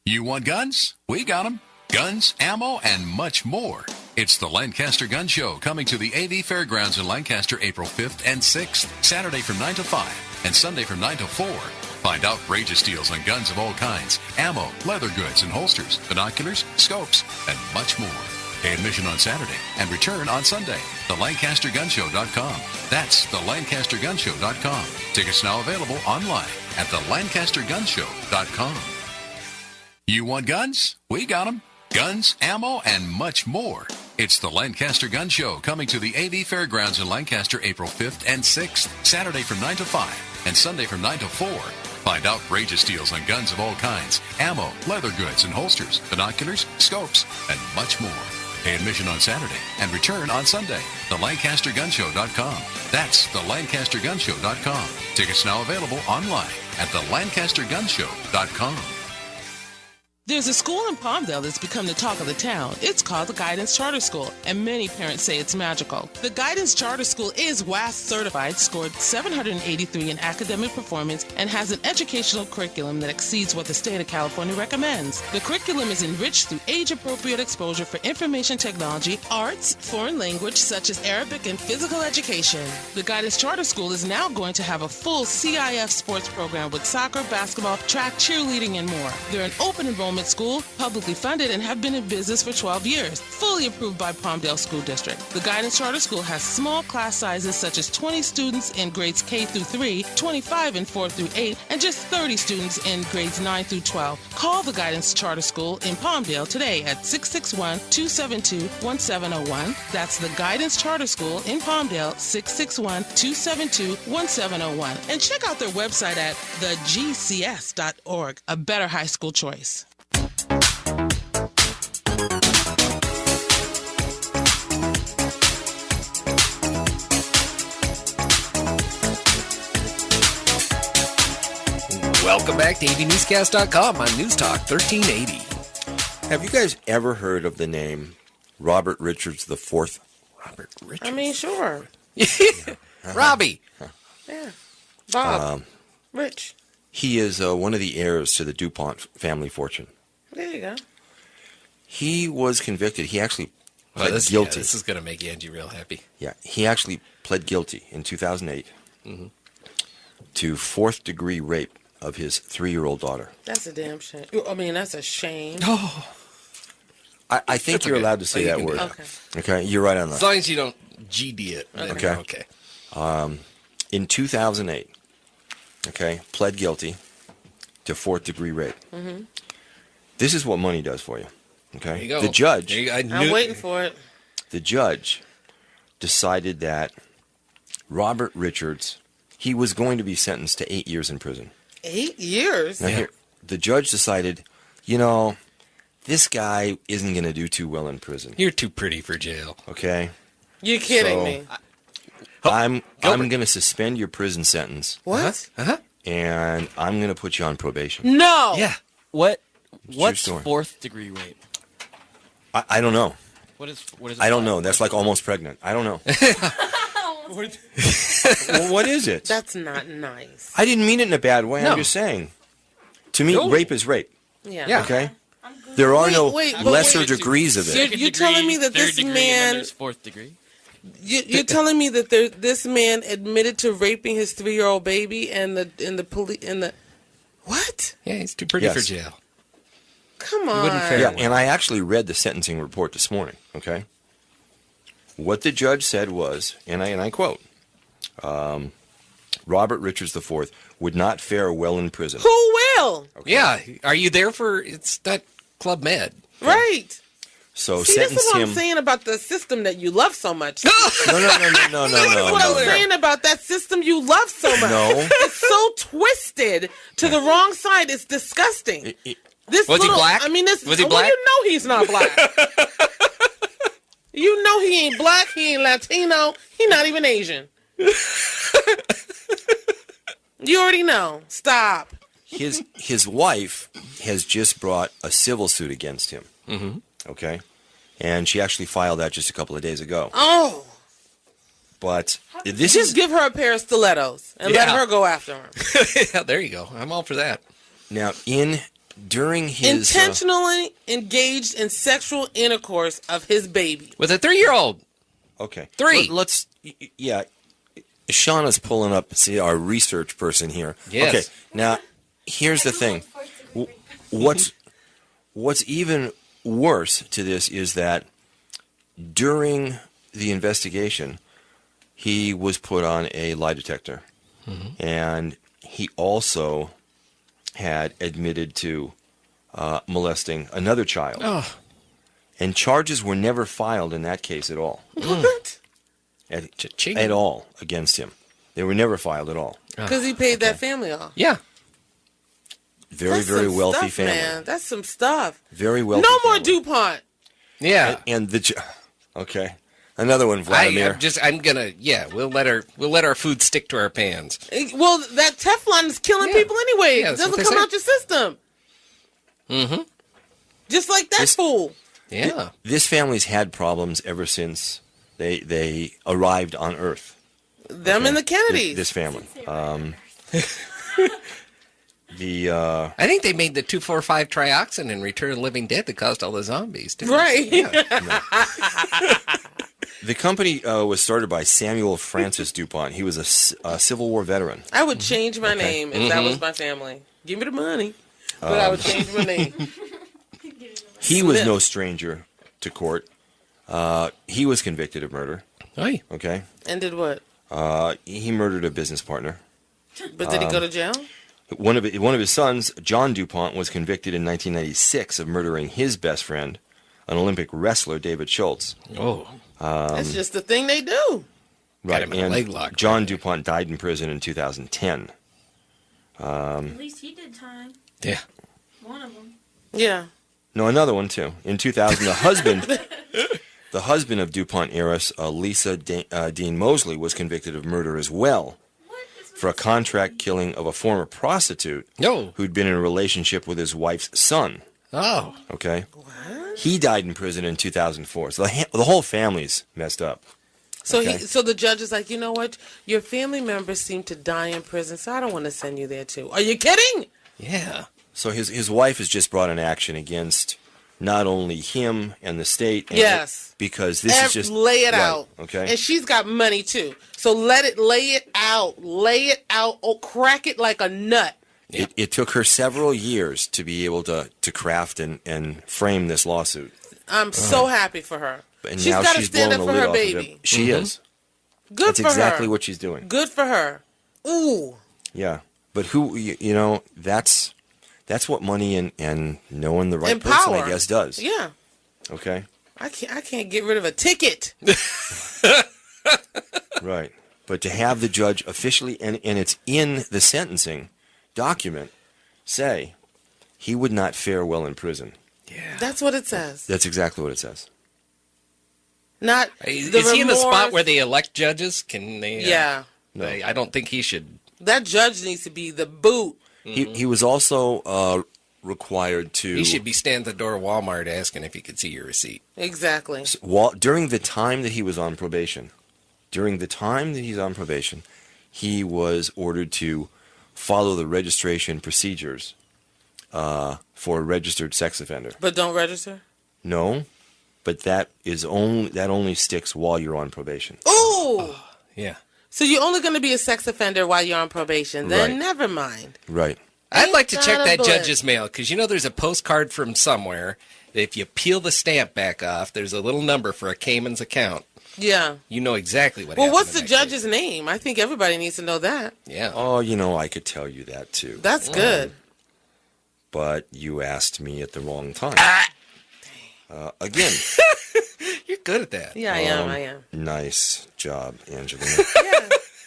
Speaker 5: You want guns? We got them. Guns, ammo, and much more. It's the Lancaster Gun Show coming to the AV Fairgrounds in Lancaster April 5th and 6th, Saturday from 9 to 5 and Sunday from 9 to 4. Find outrageous deals on guns of all kinds, ammo, leather goods and holsters, binoculars, scopes, and much more. Pay admission on Saturday and return on Sunday. TheLancasterGunShow.com. That's TheLancasterGunShow.com. Tickets now available online at TheLancasterGunShow.com. You want guns? We got them. Guns, ammo, and much more. It's the Lancaster Gun Show coming to the AV Fairgrounds in Lancaster April 5th and 6th, Saturday from 9 to 5 and Sunday from 9 to 4. Find outrageous deals on guns of all kinds, ammo, leather goods and holsters, binoculars, scopes, and much more. Pay admission on Saturday and return on Sunday. TheLancasterGunShow.com. That's TheLancasterGunShow.com. Tickets now available online at TheLancasterGunShow.com.
Speaker 6: There's a school in Palmdale that's become the talk of the town. It's called the Guidance Charter School, and many parents say it's magical. The Guidance Charter School is WAS certified, scored 783 in academic performance, and has an educational curriculum that exceeds what the state of California recommends. The curriculum is enriched through age-appropriate exposure for information technology, arts, foreign language such as Arabic, and physical education. The Guidance Charter School is now going to have a full CIF sports program with soccer, basketball, track, cheerleading, and more. They're an open enrollment independent school, publicly funded, and have been in business for 12 years. Fully approved by Palmdale School District. The Guidance Charter School has small class sizes such as 20 students in grades K through 3, 25 in 4 through 8, and just 30 students in grades 9 through 12. Call the Guidance Charter School in Palmdale today at 661-272-1701. That's the Guidance Charter School in Palmdale, 661-272-1701. And check out their website at thegcs.org. A better high school choice.
Speaker 1: Welcome back to AVNewsCast.com on News Talk 1380.
Speaker 3: Have you guys ever heard of the name Robert Richards IV?
Speaker 1: Robert Richards.
Speaker 2: I mean, sure.
Speaker 1: Robbie.
Speaker 2: Yeah. Bob. Rich.
Speaker 3: He is one of the heirs to the DuPont family fortune.
Speaker 2: There you go.
Speaker 3: He was convicted. He actually pled
Speaker 1: this,
Speaker 3: guilty.
Speaker 1: Yeah, this is going to make Angie real happy.
Speaker 3: Yeah, he actually pled guilty in 2008 to fourth-degree rape of his 3-year-old daughter.
Speaker 2: That's a damn shame. I mean, that's a shame.
Speaker 1: Oh.
Speaker 3: I think you're
Speaker 1: okay.
Speaker 3: allowed to say
Speaker 1: You
Speaker 3: that
Speaker 1: can do
Speaker 3: word.
Speaker 1: that.
Speaker 2: Okay.
Speaker 3: Okay, you're right on
Speaker 1: As
Speaker 3: that.
Speaker 1: long as you don't GD it. then
Speaker 3: Okay.
Speaker 1: Okay.
Speaker 3: In 2008, okay, pled guilty to fourth-degree rape. This is what money does for you. Okay,
Speaker 1: There you go.
Speaker 3: the judge.
Speaker 1: There you go.
Speaker 2: I'm waiting for it.
Speaker 3: The judge decided that Robert Richards, he was going to be sentenced to 8 years in prison.
Speaker 2: 8 years?
Speaker 3: Now here, the judge decided, you know, this guy isn't going to do too well in prison.
Speaker 1: You're too pretty for jail.
Speaker 3: Okay,
Speaker 2: You're kidding
Speaker 3: So-
Speaker 2: me.
Speaker 3: I'm going to suspend your prison sentence,
Speaker 2: What?
Speaker 3: and I'm going to put you on probation.
Speaker 2: No.
Speaker 1: Yeah.
Speaker 7: What's
Speaker 3: story.
Speaker 7: fourth degree rape?
Speaker 3: I don't know.
Speaker 7: What is
Speaker 3: I don't know. That's like almost pregnant. I don't know. Well, what is it?
Speaker 2: That's not nice.
Speaker 3: I didn't mean it in a bad way.
Speaker 1: No.
Speaker 3: I'm just saying. To me,
Speaker 1: No.
Speaker 3: rape is rape.
Speaker 2: Yeah.
Speaker 1: Yeah.
Speaker 3: Okay? There are no
Speaker 2: Wait, but
Speaker 3: lesser
Speaker 2: wait.
Speaker 3: degrees of it.
Speaker 2: You're telling me that this
Speaker 7: third degree, and then
Speaker 2: man-
Speaker 7: there's fourth degree.
Speaker 2: You're telling me that this man admitted to raping his 3-year-old baby and the police and the what?
Speaker 1: Yeah, he's too pretty
Speaker 3: Yes.
Speaker 1: for jail.
Speaker 2: Come on.
Speaker 1: wouldn't fare
Speaker 3: Yeah,
Speaker 1: well.
Speaker 3: and I actually read the sentencing report this morning, okay? What the judge said was, and I quote, Robert Richards IV would not fare well in prison.
Speaker 2: Who will?
Speaker 1: Yeah. Are you there for it's that Club Med?
Speaker 2: Right.
Speaker 3: So
Speaker 2: See, this
Speaker 3: sentence
Speaker 2: is what
Speaker 3: him.
Speaker 2: I'm saying about the system that you love so much.
Speaker 3: No.
Speaker 2: This is what I'm saying about that system you love so much.
Speaker 3: No.
Speaker 2: It's so twisted to the wrong side. It's disgusting. This
Speaker 1: Was he black?
Speaker 2: I mean, this.
Speaker 1: Was he
Speaker 2: well,
Speaker 1: black?
Speaker 2: you know he's not black. You know he ain't black. He ain't Latino. He not even Asian. You already know. Stop.
Speaker 3: His wife has just brought a civil suit against him. Okay? And she actually filed that just a couple of days ago.
Speaker 2: Oh,
Speaker 3: But this
Speaker 2: just
Speaker 3: is
Speaker 2: give her a pair of stilettos and let
Speaker 1: Yeah.
Speaker 2: her go after him.
Speaker 1: Yeah, there you go. I'm all for that.
Speaker 3: now during his
Speaker 2: Intentionally engaged in sexual intercourse of his baby.
Speaker 1: With a 3-year-old.
Speaker 3: okay.
Speaker 1: Three.
Speaker 3: Let's yeah. Shauna's pulling up, see, our research person here.
Speaker 1: Yes.
Speaker 3: Okay, now, here's the thing. What's even worse to this is that during the investigation, he was put on a lie detector. And he also had admitted to molesting another child.
Speaker 1: Oh.
Speaker 3: And charges were never filed in that case at all.
Speaker 2: What?
Speaker 1: Cha-ching.
Speaker 3: At all against him. They were never filed at all.
Speaker 2: Because he paid that family off.
Speaker 1: Yeah.
Speaker 3: Very,
Speaker 2: That's
Speaker 3: very
Speaker 2: some
Speaker 3: wealthy
Speaker 2: stuff,
Speaker 3: family.
Speaker 2: Man. That's some stuff.
Speaker 3: Very wealthy.
Speaker 2: No more
Speaker 3: family.
Speaker 2: DuPont.
Speaker 1: Yeah.
Speaker 3: And okay, another one, Vladimir.
Speaker 1: We'll let our food stick to our pans.
Speaker 2: Well, that Teflon is killing
Speaker 1: Yeah.
Speaker 2: people anyway.
Speaker 1: Yeah,
Speaker 2: It
Speaker 1: that's what
Speaker 2: doesn't
Speaker 1: they
Speaker 2: come
Speaker 1: say.
Speaker 2: out your system. Mm-hmm. Just like that fool.
Speaker 1: Yeah.
Speaker 3: This family's had problems ever since they arrived on Earth.
Speaker 2: Them and the Kennedys.
Speaker 3: This family.
Speaker 1: I think they made the 2,4,5-trioxin in Return of the Living Dead that caused all the zombies, too.
Speaker 2: Right.
Speaker 3: The company was started by Samuel Francis DuPont. He was a Civil War veteran.
Speaker 2: I would change my name if that was my family. Give me the money. But I would change my name.
Speaker 3: He was
Speaker 2: Smith.
Speaker 3: no stranger to court. He was convicted of murder.
Speaker 1: Hey.
Speaker 3: Okay.
Speaker 2: And did what?
Speaker 3: He murdered a business partner.
Speaker 2: But did he go to jail?
Speaker 3: One of his sons, John DuPont, was convicted in 1996 of murdering his best friend, an Olympic wrestler, David Schultz.
Speaker 1: Oh.
Speaker 2: That's just the thing they do.
Speaker 3: Right.
Speaker 1: him in a
Speaker 3: And
Speaker 1: leg lock.
Speaker 3: John DuPont died in prison in 2010.
Speaker 7: At least he did time.
Speaker 1: Yeah.
Speaker 7: One of them.
Speaker 2: Yeah.
Speaker 3: No, another one too. In 2000, the husband of DuPont heiress, Lisa Dean Mosley, was convicted of murder as well
Speaker 7: What is
Speaker 3: for a contract killing of a former prostitute
Speaker 1: No.
Speaker 3: who'd been in a relationship with his wife's son.
Speaker 1: Oh.
Speaker 3: Okay. What? He died in prison in 2004. So the whole family's messed up.
Speaker 2: So
Speaker 3: Okay.
Speaker 2: so the judge is like, you know what? Your family members seem to die in prison, so I don't want to send you there too. Are you kidding?
Speaker 1: Yeah.
Speaker 3: So his wife has just brought an action against not only him and the state. And
Speaker 2: Yes.
Speaker 3: because this is just
Speaker 2: lay it
Speaker 3: right,
Speaker 2: out.
Speaker 3: Okay.
Speaker 2: And she's got money too. So lay it out. Lay it out. Oh, crack it like a nut.
Speaker 3: It took her several years to be able to craft and frame this lawsuit.
Speaker 2: I'm so happy for her.
Speaker 3: And
Speaker 2: She's
Speaker 3: now
Speaker 2: got to
Speaker 3: she's
Speaker 2: stand
Speaker 3: blown
Speaker 2: up
Speaker 3: the
Speaker 2: for
Speaker 3: lid
Speaker 2: her
Speaker 3: off of it.
Speaker 2: baby.
Speaker 3: She is.
Speaker 2: Good
Speaker 3: That's
Speaker 2: for
Speaker 3: exactly
Speaker 2: her.
Speaker 3: what she's doing.
Speaker 2: Good for her. Ooh.
Speaker 3: Yeah. But who, you know, that's what money and knowing the right
Speaker 2: And
Speaker 3: person,
Speaker 2: power.
Speaker 3: I guess, does.
Speaker 2: Yeah.
Speaker 3: Okay.
Speaker 2: I can't get rid of a ticket.
Speaker 3: Right. But to have the judge officially, and it's in the sentencing document, say he would not fare well in prison.
Speaker 1: Yeah.
Speaker 2: That's what it says.
Speaker 3: That's exactly what it says.
Speaker 2: Not
Speaker 1: Is
Speaker 2: the
Speaker 1: he in the spot
Speaker 2: remorse.
Speaker 1: where they elect judges? Can they?
Speaker 2: Yeah.
Speaker 1: I don't think he should.
Speaker 2: That judge needs to be the boot.
Speaker 3: He was also required to.
Speaker 1: He should be standing at the door of Walmart asking if he could see your receipt.
Speaker 2: Exactly.
Speaker 3: During the time that he was on probation, he was ordered to follow the registration procedures for a registered sex offender.
Speaker 2: But don't register.
Speaker 3: No, but that only sticks while you're on probation.
Speaker 2: Ooh.
Speaker 1: Yeah.
Speaker 2: So you're only going to be a sex offender while you're on probation. Then
Speaker 3: Right.
Speaker 2: never mind.
Speaker 3: Right.
Speaker 1: I'd like to check
Speaker 2: Ain't
Speaker 1: that
Speaker 2: got a
Speaker 1: judge's mail because there's a postcard from somewhere. That if you peel the stamp back off, there's a little number for a Cayman's account.
Speaker 2: Yeah.
Speaker 1: You know exactly what.
Speaker 2: Well,
Speaker 1: happened
Speaker 2: what's
Speaker 1: in
Speaker 2: the
Speaker 1: that
Speaker 2: judge's name? I think everybody needs to know that.
Speaker 1: case. Yeah.
Speaker 3: Oh, I could tell you that too.
Speaker 2: That's good.
Speaker 3: But you asked me at the wrong time. Again,
Speaker 1: You're good at that.
Speaker 2: Yeah, I am.
Speaker 3: nice job, Angelina.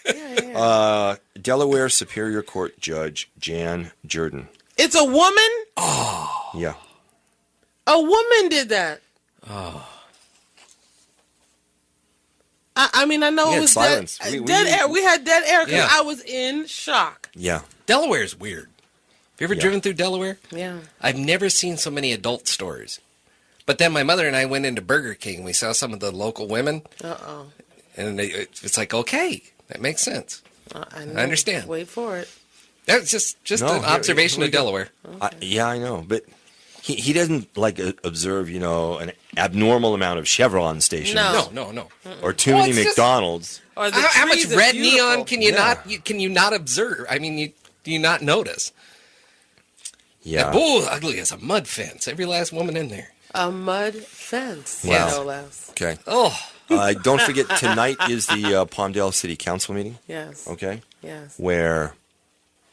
Speaker 2: Yeah.
Speaker 3: Delaware Superior Court Judge Jan Jordan.
Speaker 2: It's a woman?
Speaker 3: Yeah.
Speaker 2: A woman did that.
Speaker 1: Oh.
Speaker 2: I mean, I know
Speaker 3: We
Speaker 2: it
Speaker 3: had
Speaker 2: was
Speaker 3: silence.
Speaker 2: dead air. We had dead air because
Speaker 1: Yeah.
Speaker 2: I was in shock.
Speaker 3: Yeah.
Speaker 1: Delaware's weird. Have you ever
Speaker 3: Yeah.
Speaker 1: driven through Delaware?
Speaker 2: Yeah.
Speaker 1: I've never seen so many adult stores. But then my mother and I went into Burger King. We saw some of the local women,
Speaker 2: Uh-oh.
Speaker 1: and it's like, okay, that makes sense.
Speaker 2: I
Speaker 1: understand.
Speaker 2: Wait for it.
Speaker 1: That's just
Speaker 3: No,
Speaker 1: an
Speaker 3: here
Speaker 1: observation
Speaker 3: we
Speaker 1: of
Speaker 3: go.
Speaker 1: Delaware.
Speaker 3: Yeah, I know. But he doesn't observe, an abnormal amont of Chevron stations.
Speaker 2: No.
Speaker 1: No.
Speaker 3: Or too many
Speaker 1: it's just-
Speaker 3: McDonald's.
Speaker 2: Or the
Speaker 1: How much
Speaker 2: trees are
Speaker 1: red
Speaker 2: beautiful.
Speaker 1: neon can you
Speaker 3: Yeah.
Speaker 1: can you not observe? I mean, do you not notice?
Speaker 3: Yeah.
Speaker 1: Oh, ugly as a mud fence. Every last woman in there.
Speaker 2: A mud fence.
Speaker 3: Wow.
Speaker 2: No less.
Speaker 3: Okay.
Speaker 1: Oh,
Speaker 3: Don't forget, tonight is the Palmdale City Council meeting.
Speaker 2: Yes.
Speaker 3: Okay.
Speaker 2: Yes.
Speaker 3: Where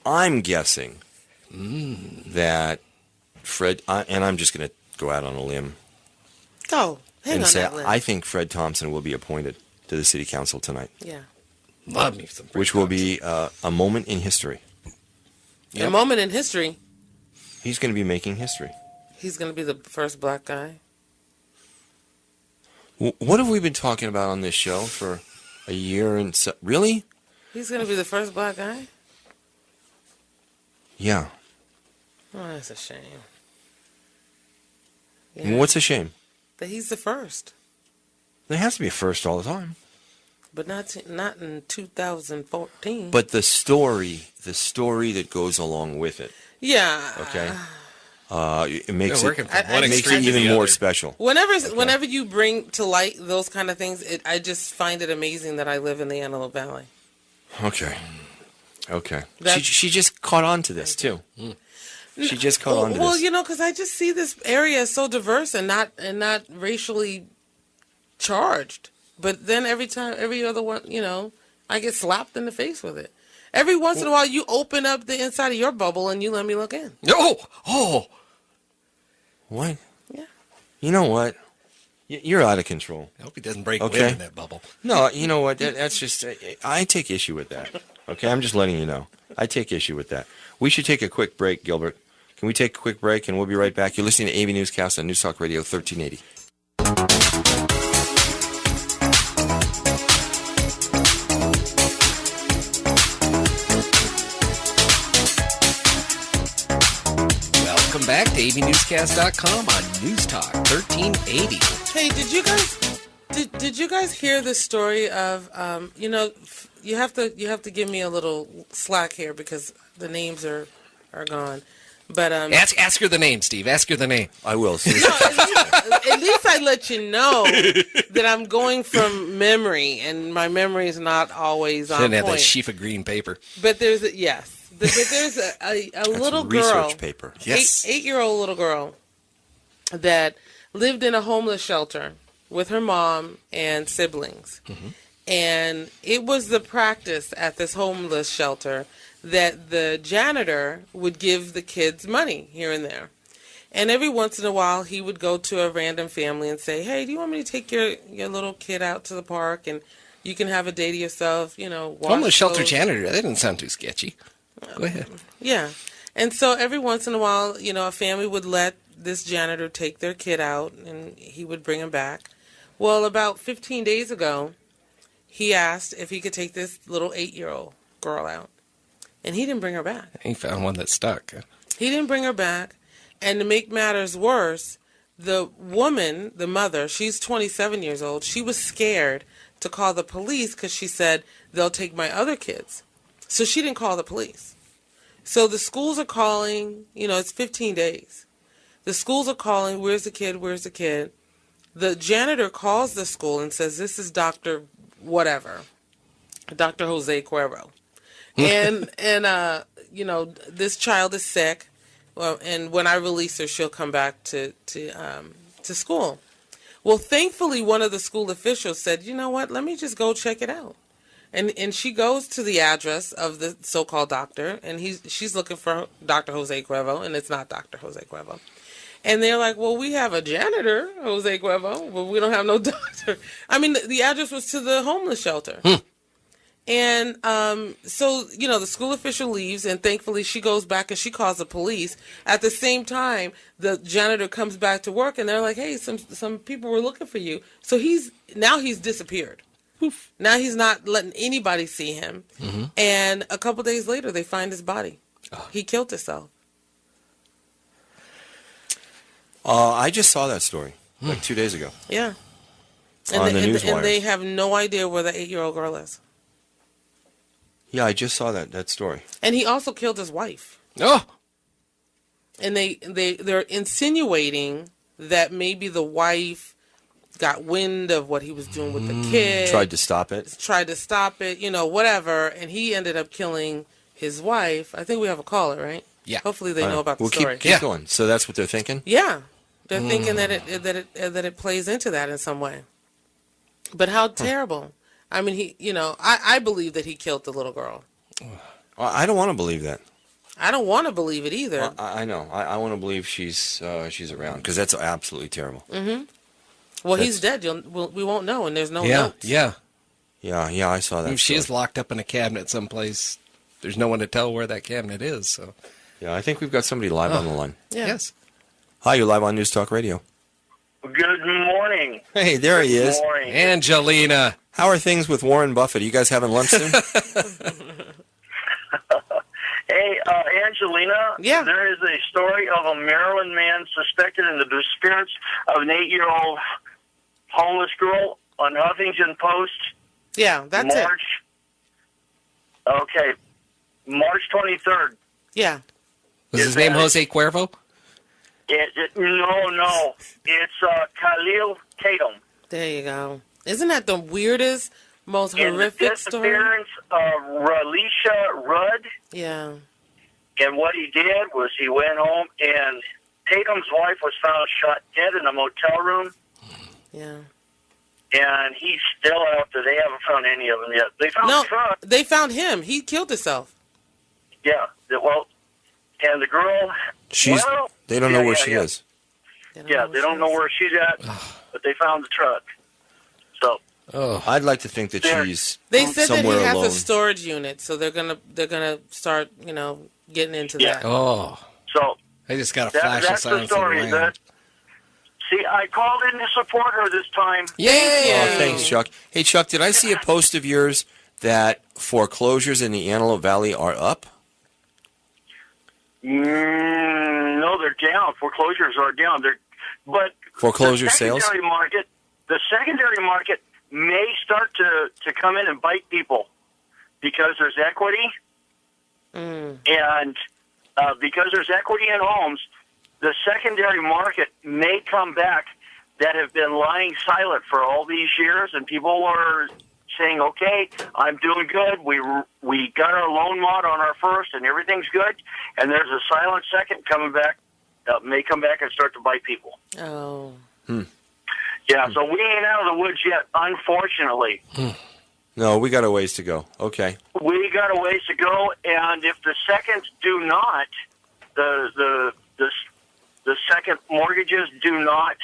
Speaker 3: I'm guessing that Fred, and I'm just going to go out on a limb
Speaker 2: Go. Hang
Speaker 3: and
Speaker 2: on
Speaker 3: say
Speaker 2: that list.
Speaker 3: I think Fred Thompson will be appointed to the City Council tonight,
Speaker 2: Yeah.
Speaker 1: love me some.
Speaker 3: which will be a moment in history.
Speaker 2: A moment in history.
Speaker 3: He's going to be making history.
Speaker 2: He's going to be the first black guy.
Speaker 3: What have we been talking about on this show for a year and so? Really?
Speaker 2: He's going to be the first black guy?
Speaker 3: Yeah.
Speaker 2: Oh, that's a shame.
Speaker 3: What's a shame?
Speaker 2: That he's the first.
Speaker 3: There has to be a first all the time.
Speaker 2: But not in 2014.
Speaker 3: But the story that goes along with it,
Speaker 2: yeah.
Speaker 3: okay? It makes
Speaker 1: Working
Speaker 3: it
Speaker 1: from one
Speaker 3: makes
Speaker 1: extreme
Speaker 3: it
Speaker 1: to
Speaker 3: even
Speaker 1: the
Speaker 3: more
Speaker 1: other.
Speaker 3: special.
Speaker 2: Whenever you bring to light those kind of things, I just find it amazing that I live in the Antelope Valley.
Speaker 3: Okay.
Speaker 2: That's-
Speaker 3: She just caught on to this too. She just caught on to
Speaker 2: Well,
Speaker 3: this.
Speaker 2: you know, because I just see this area as so diverse and not racially charged. But then every other one, you know, I get slapped in the face with it. Every once in a while, you open up the inside of your bubble and you let me look in.
Speaker 1: Oh.
Speaker 3: What?
Speaker 2: Yeah.
Speaker 3: You know what? You're out of control.
Speaker 1: I hope he doesn't break
Speaker 3: Okay.
Speaker 1: wind in that bubble.
Speaker 3: No, you know what? That's just, I take issue with that. Okay, I'm just letting you know. I take issue with that. We should take a quick break, Gilbert. Can we take a quick break and we'll be right back? You're listening to AV Newscast on News Talk Radio 1380.
Speaker 1: Welcome back to AVNewsCast.com on News Talk 1380.
Speaker 2: Hey, did you guys hear the story of you know, you have to give me a little slack here because the names are gone. But
Speaker 1: Ask her the name, Steve. Ask her the name.
Speaker 3: I will.
Speaker 2: at least I let you know that I'm going from memory, and my memory is not always on
Speaker 1: Didn't have that
Speaker 2: point.
Speaker 1: sheaf of green paper.
Speaker 2: But there's a little girl,
Speaker 3: Research paper.
Speaker 1: Yes.
Speaker 2: 8-year-old little girl that lived in a homeless shelter with her mom and siblings.
Speaker 1: Mm-hmm.
Speaker 2: And it was the practice at this homeless shelter that the janitor would give the kids money here and there. And every once in a while, he would go to a random family and say, hey, do you want me to take your little kid out to the park and you can have a day to yourself, you know, wash
Speaker 1: Homeless shelter
Speaker 2: clothes."
Speaker 1: janitor. That didn't sound too sketchy. Go ahead.
Speaker 2: Yeah. And so every once in a while, you know, a family would let this janitor take their kid out and he would bring him back. Well, about 15 days ago, he asked if he could take this little 8-year-old girl out. And he didn't bring her back.
Speaker 1: He found one that stuck.
Speaker 2: He didn't bring her back. And to make matters worse, the woman, the mother, she's 27 years old. She was scared to call the police because she said, they'll take my other kids. So she didn't call the police. So the schools are calling, you know, it's 15 days. The schools are calling, where's the kid, where's the kid? The janitor calls the school and says, this is Dr. whatever, Dr. Jose Cuervo. And you know, this child is sick. Well, and when I release her, she'll come back to school. Well, thankfully, one of the school officials said, you know what, let me just go check it out. And she goes to the address of the so-called doctor, and she's looking for Dr. Jose Cuervo, and it's not Dr. Jose Cuervo. And they're like, well, we have a janitor, Jose Cuervo, but we don't have no doctor. I mean, the address was to the homeless shelter. And so, you know, the school official leaves, and thankfully she goes back and she calls the police. At the same time, the janitor comes back to work, and they're like, hey, some people were looking for you. So he's disappeared. Poof. Now he's not letting anybody see him. Mm-hmm. And a couple days later, they find his body. Oh. He killed himself.
Speaker 3: I just saw that story like 2 days ago.
Speaker 2: Yeah.
Speaker 3: On the news
Speaker 2: and they have no idea where the 8-year-old girl is.
Speaker 3: Yeah, I just saw that story.
Speaker 2: And he also killed his wife.
Speaker 1: Oh.
Speaker 2: And they're insinuating that maybe the wife got wind of what he was doing with the kid.
Speaker 3: Tried to stop it,
Speaker 2: you know, whatever. And he ended up killing his wife. I think we have a caller, right?
Speaker 1: Yeah.
Speaker 2: Hopefully they know about the
Speaker 3: we'll
Speaker 2: story.
Speaker 3: Keep going. So that's what they're thinking?
Speaker 2: Yeah. They're thinking that it plays into that in some way. But how terrible. I mean, I believe that he killed the little girl.
Speaker 3: I don't want to believe that.
Speaker 2: I don't want to believe it either.
Speaker 3: Well, I know. I want to believe she's around because that's absolutely terrible.
Speaker 2: Mm-hmm. Well, he's dead. We won't know, and there's no notes.
Speaker 3: Yeah, I saw that.
Speaker 1: She is locked up in a cabinet someplace. There's no one to tell where that cabinet is. So.
Speaker 3: Yeah, I think we've got somebody live on the line.
Speaker 2: Yeah.
Speaker 1: Yes.
Speaker 3: Hi, you're live on News Talk Radio.
Speaker 8: Good morning.
Speaker 3: Hey, there he is.
Speaker 8: Good morning.
Speaker 1: Angelina.
Speaker 3: How are things with Warren Buffett? Are you guys having lunch soon?
Speaker 8: Hey, Angelina.
Speaker 2: Yeah.
Speaker 8: There is a story of a Maryland man suspected in the disappearance of an 8-year-old homeless girl on Huffington Post.
Speaker 2: Yeah, that's it.
Speaker 8: Okay. March 23rd.
Speaker 2: Yeah.
Speaker 1: Was his name Jose Cuervo?
Speaker 8: No. It's Khalil Tatum.
Speaker 2: There you go. Isn't that the weirdest, most horrific
Speaker 8: the disappearance of Ralisha Rudd.
Speaker 2: Yeah.
Speaker 8: And what he did was he went home, and Tatum's wife was found shot dead in a motel room.
Speaker 2: Yeah.
Speaker 8: And he's still out there. They haven't found any of them yet. They found the truck.
Speaker 2: They found him. He killed himself.
Speaker 8: Yeah. Well, and the girl.
Speaker 3: They don't know where she is.
Speaker 8: They don't know where she's at, but they found the truck. So.
Speaker 3: I'd like to think that she's
Speaker 2: They said that he
Speaker 3: somewhere
Speaker 2: has
Speaker 3: alone.
Speaker 2: a storage unit, so they're gonna start, getting into that.
Speaker 1: Oh.
Speaker 8: So.
Speaker 1: I just got a flash of
Speaker 8: That's the
Speaker 1: silence.
Speaker 8: story.
Speaker 1: in the land.
Speaker 8: See, I called in to support her this time.
Speaker 1: Yay!
Speaker 3: Oh, thanks, Chuck. Hey, Chuck, did I see a post of yours that foreclosures in the Antelope Valley are up?
Speaker 8: No, they're down. Foreclosures are down. But
Speaker 3: Foreclosure
Speaker 8: the
Speaker 3: sales?
Speaker 8: The secondary market may start to come in and bite people because there's equity, and because there's equity in homes, the secondary market may come back that have been lying silent for all these years, and people are saying, okay, I'm doing good. We got our loan mod on our first, and everything's good, and there's a silent second coming back that may come back and start to bite people.
Speaker 2: Oh.
Speaker 8: Yeah, so we ain't out of the woods yet, unfortunately.
Speaker 3: No, we got a ways to go. Okay.
Speaker 8: We got a ways to go, and if the seconds do not, the second mortgages do not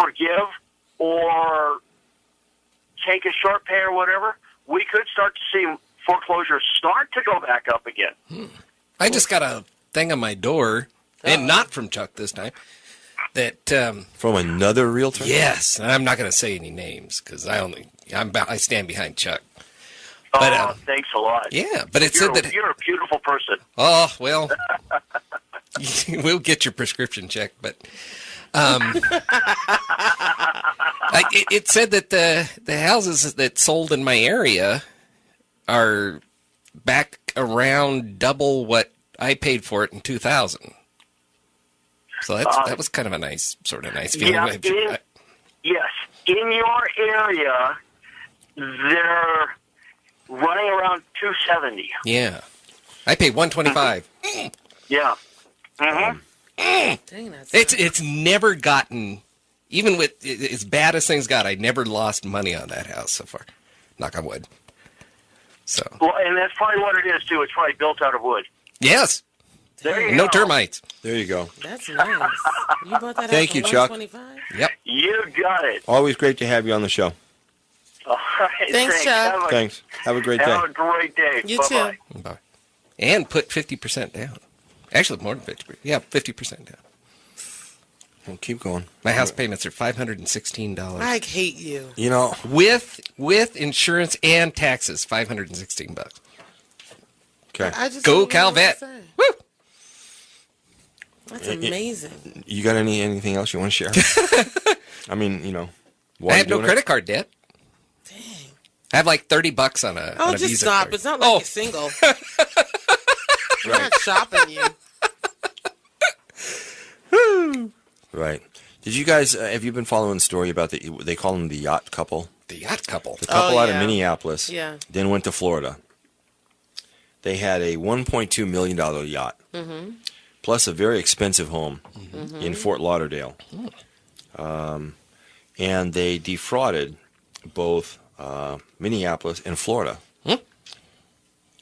Speaker 8: forgive or take a short pay or whatever, we could start to see foreclosures start to go back up again.
Speaker 1: I just got a thing on my door, and not from Chuck this time, that...
Speaker 3: From another realtor?
Speaker 1: Yes. I'm not going to say any names, because I stand behind Chuck. But,
Speaker 8: thanks a lot.
Speaker 1: Yeah, but it said that...
Speaker 8: You're a beautiful person.
Speaker 1: Oh, well... We'll get your prescription checked, but it said that the houses that sold in my area are back around double what I paid for it in 2000. So that was kind of a nice feeling.
Speaker 8: Yeah, yes, in your area, they're running around 270.
Speaker 1: Yeah, I paid $125.
Speaker 8: Yeah.
Speaker 2: Dang,
Speaker 1: It's never gotten, even with as bad as things got, I never lost money on that house so far. Knock on wood. So.
Speaker 8: Well, and that's probably what it is too. It's probably built out of wood.
Speaker 1: Yes.
Speaker 8: There you
Speaker 1: no
Speaker 8: go.
Speaker 1: termites.
Speaker 3: There you go.
Speaker 2: That's nice. You bought that
Speaker 3: Thank
Speaker 2: out
Speaker 3: you,
Speaker 2: for
Speaker 3: Chuck.
Speaker 2: $125?
Speaker 1: Yep.
Speaker 8: You got it.
Speaker 3: Always great to have you on the show.
Speaker 8: All right.
Speaker 2: Thanks, Chuck.
Speaker 3: Thanks. Have a great day.
Speaker 8: Have a great day.
Speaker 2: You
Speaker 8: Bye-bye.
Speaker 2: too.
Speaker 1: Bye. And put 50% down. Actually, more than 50%. Yeah, 50% down.
Speaker 3: Well, keep going.
Speaker 1: My house payments are $516.
Speaker 2: I hate you.
Speaker 3: You know,
Speaker 1: with insurance and taxes, $516.
Speaker 3: okay.
Speaker 2: I just
Speaker 1: Go
Speaker 2: don't know what to
Speaker 1: Calvet.
Speaker 2: say.
Speaker 1: Woo!
Speaker 2: That's amazing.
Speaker 3: You got anything else you want to share? I mean, why
Speaker 1: I
Speaker 3: are
Speaker 1: have
Speaker 3: you
Speaker 1: no
Speaker 3: doing
Speaker 1: credit card debt.
Speaker 2: Dang.
Speaker 1: I have like $30 on a
Speaker 2: Oh,
Speaker 1: on a
Speaker 2: just
Speaker 1: Visa
Speaker 2: stop.
Speaker 1: card.
Speaker 2: It's not like you're single. We're not shopping you.
Speaker 3: Right. Did you guys, have you been following the story about they call them the yacht couple?
Speaker 1: The yacht couple.
Speaker 3: The couple out of
Speaker 2: yeah.
Speaker 3: Minneapolis.
Speaker 2: Yeah.
Speaker 3: Then went to Florida. They had a $1.2 million yacht.
Speaker 2: Mm-hmm.
Speaker 3: Plus a very expensive home
Speaker 2: Mm-hmm.
Speaker 3: in Fort Lauderdale. And they defrauded both Minneapolis and Florida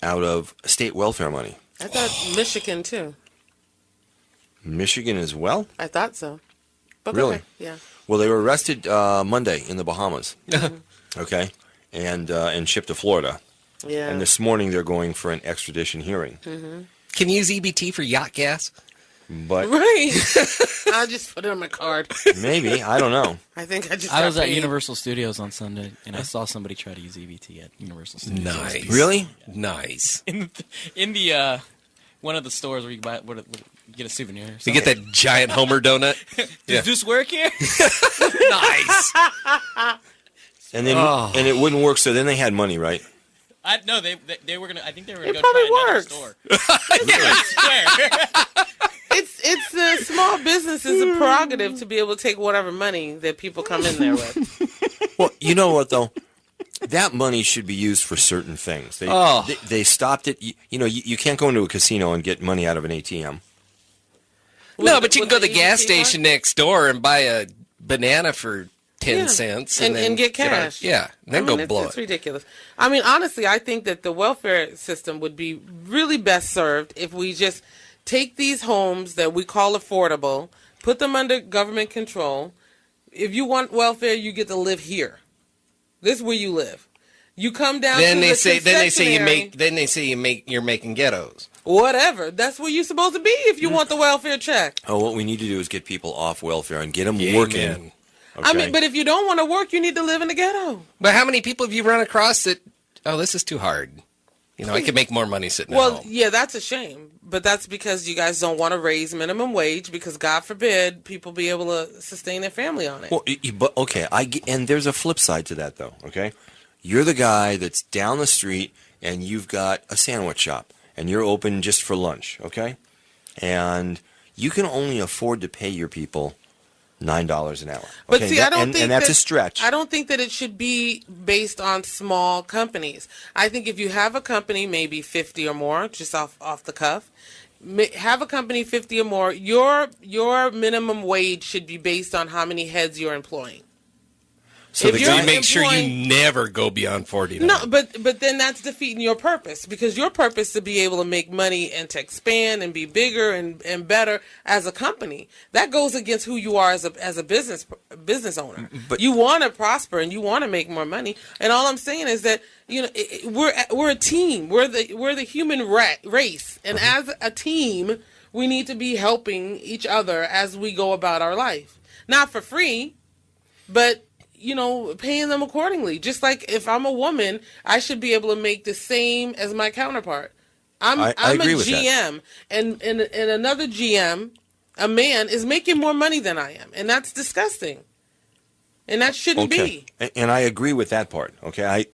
Speaker 3: out of state welfare money.
Speaker 2: I thought Michigan too.
Speaker 3: Michigan as well?
Speaker 2: I thought so. But go
Speaker 3: Really?
Speaker 2: ahead. Yeah.
Speaker 3: Well, they were arrested Monday in the Bahamas. Okay? And shipped to Florida.
Speaker 2: Yeah.
Speaker 3: And this morning they're going for an extradition hearing.
Speaker 2: Mm-hmm.
Speaker 1: Can you use EBT for yacht gas?
Speaker 3: But
Speaker 2: Right. I just put it on my card.
Speaker 3: maybe, I don't know.
Speaker 2: I think I just.
Speaker 9: I
Speaker 2: got
Speaker 9: was at
Speaker 2: paid.
Speaker 9: Universal Studios on Sunday, and I saw somebody try to use EBT at Universal Studios.
Speaker 1: Nice.
Speaker 3: Really?
Speaker 1: Nice.
Speaker 9: In the one of the stores where you buy you get a souvenir. Or
Speaker 1: You
Speaker 9: something.
Speaker 1: get that giant Homer donut?
Speaker 9: Does this work here?
Speaker 1: Nice.
Speaker 3: And then
Speaker 1: Oh.
Speaker 3: and it wouldn't work, so then they had money, right?
Speaker 9: No, they were gonna. I think they were gonna
Speaker 2: It
Speaker 9: go
Speaker 2: probably
Speaker 9: try another
Speaker 2: works.
Speaker 9: store. I swear.
Speaker 2: It's the small business's prerogative to be able to take whatever money that people come in there with.
Speaker 3: Well, you know what, though? that money should be used for certain things.
Speaker 1: Oh.
Speaker 3: They stopped it. You can't go into a casino and get money out of an ATM.
Speaker 1: No, but you can go to the
Speaker 2: With
Speaker 1: gas
Speaker 2: agency
Speaker 1: station next door and buy a banana for 10 cents.
Speaker 2: And
Speaker 1: then
Speaker 2: get cash.
Speaker 1: Yeah, then go blow
Speaker 2: it's
Speaker 1: it.
Speaker 2: ridiculous. I mean, honestly, I think that the welfare system would be really best served if we just take these homes that we call affordable, put them under government control. If you want welfare, you get to live here. This is where you live. You come down
Speaker 1: Then
Speaker 2: to
Speaker 1: they
Speaker 2: the
Speaker 1: say
Speaker 2: concessionary,
Speaker 1: you're making ghettos.
Speaker 2: whatever. That's where you're supposed to be if you want the welfare check.
Speaker 3: Oh, what we need to do is get people off welfare and get them
Speaker 1: Yeah,
Speaker 3: working.
Speaker 1: man.
Speaker 3: Okay?
Speaker 2: I mean, but if you don't want to work, you need to live in the ghetto.
Speaker 1: But how many people have you run across that, oh, this is too hard? I could make more money sitting at
Speaker 2: Well,
Speaker 1: home.
Speaker 2: yeah, that's a shame. But that's because you guys don't want to raise minimum wage because, God forbid, people be able to sustain their family on it.
Speaker 3: Well, but okay, and there's a flip side to that, though. Okay, you're the guy that's down the street and you've got a sandwich shop and you're open just for lunch. Okay, and you can only afford to pay your people $9 an hour.
Speaker 2: But
Speaker 3: Okay?
Speaker 2: see, I don't think
Speaker 3: and that's
Speaker 2: that,
Speaker 3: a stretch.
Speaker 2: I don't think that it should be based on small companies. I think if you have a company, maybe 50 or more, just off the cuff, have a company 50 or more, your minimum wage should be based on how many heads you're employing.
Speaker 3: So
Speaker 2: if
Speaker 3: the
Speaker 2: you're
Speaker 3: guy,
Speaker 1: You make sure
Speaker 2: employing-
Speaker 1: you never go beyond 49.
Speaker 2: No, but then that's defeating your purpose because your purpose is to be able to make money and to expand and be bigger and better as a company. That goes against who you are as a business owner.
Speaker 3: But-
Speaker 2: you want to prosper and you want to make more money. And all I'm saying is that we're a team. We're the human race, and as a team, we need to be helping each other as we go about our life. Not for free, but paying them accordingly. Just like if I'm a woman, I should be able to make the same as my counterpart. I'm
Speaker 3: agree
Speaker 2: a
Speaker 3: with that.
Speaker 2: GM, and another GM, a man, is making more money than I am, and that's disgusting. And that shouldn't
Speaker 3: okay,
Speaker 2: be.
Speaker 3: and I agree with that part. Okay,